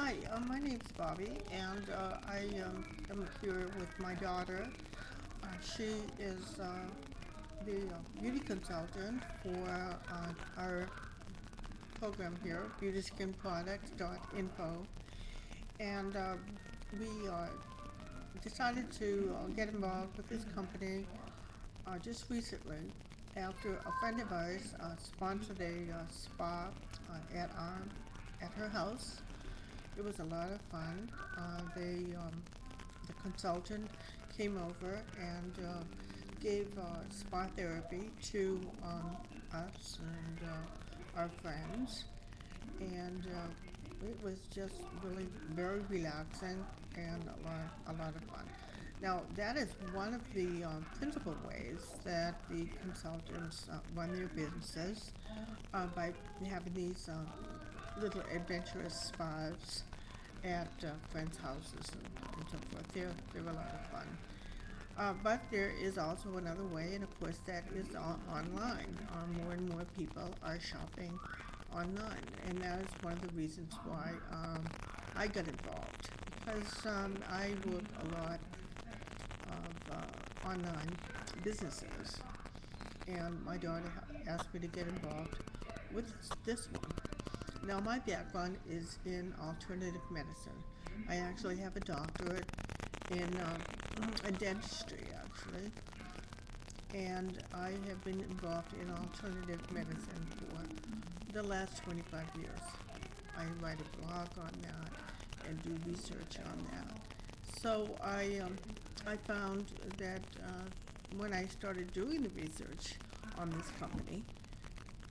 Hi, my name's Bobby, and I am here with my daughter. She is the beauty consultant for our program here, beautyskinproducts.info, and we decided to get involved with this company just recently after a friend of ours sponsored a spa at her house. It was a lot of fun. The consultant came over and gave spa therapy to us and our friends, and it was just really very relaxing and a lot of fun. Now, that is one of the principal ways that the consultants run their businesses by having these little adventurous spas at friends' houses and so forth. They're a lot of fun. But there is also another way, and of course that is online. More and more people are shopping online, and that is one of the reasons why I got involved, because I work a lot of online businesses, and my daughter asked me to get involved with this one. Now, my background is in alternative medicine. I actually have a doctorate in dentistry, actually, and I have been involved in alternative medicine for the last 25 years. I write a blog on that and do research on that. So I found that when I started doing the research on this company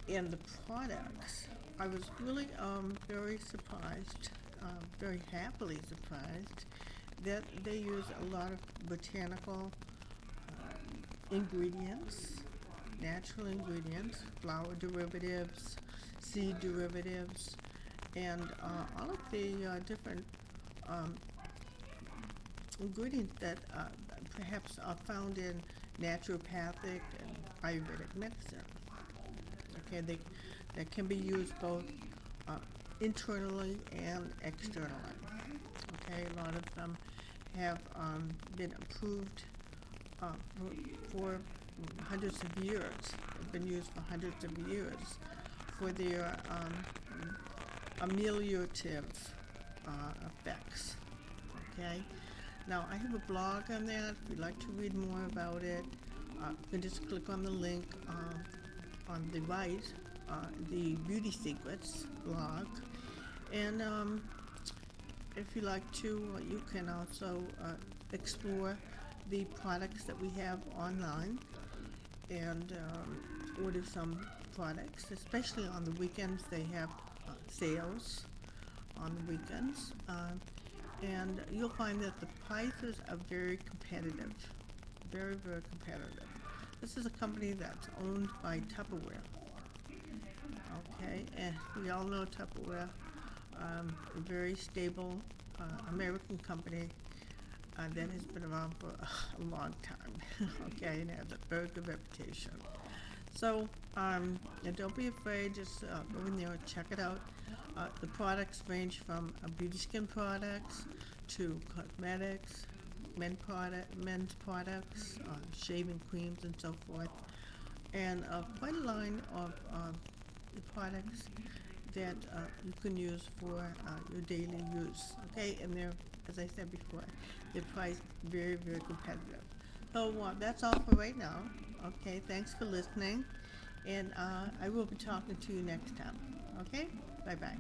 and the products, I was really very surprised, very happily surprised that they use a lot of botanical ingredients, natural ingredients, flower derivatives, seed derivatives, and all of the different um, ingredients that perhaps are found in naturopathic and Ayurvedic medicine. Okay, that can be used both uh, internally and externally. Okay, a lot of them have been approved uh, for hundreds of years. Have been used for hundreds of years for their ameliorative effects. Okay, now I have a blog on that. If you'd like to read more about it, you can just click on the link on the right, the Beauty Secrets blog, and if you like to, you can also explore the products that we have online and order some products, especially on the weekends. They have sales on the weekends, and you'll find that the prices are very competitive, very, very competitive. This is a company that's owned by Tupperware. Okay, and we all know Tupperware, a very stable American company that has been around for a long time. Okay, and has a very good reputation. So, and don't be afraid, just go in there and check it out. The products range from beauty skin products to cosmetics, men's products, shaving creams, and so forth, and quite a line of the products that you can use for your daily use. Okay, and they're, as I said before, they're priced very, very competitive. So that's all for right now. Okay, thanks for listening, and I will be talking to you next time. Okay, bye bye.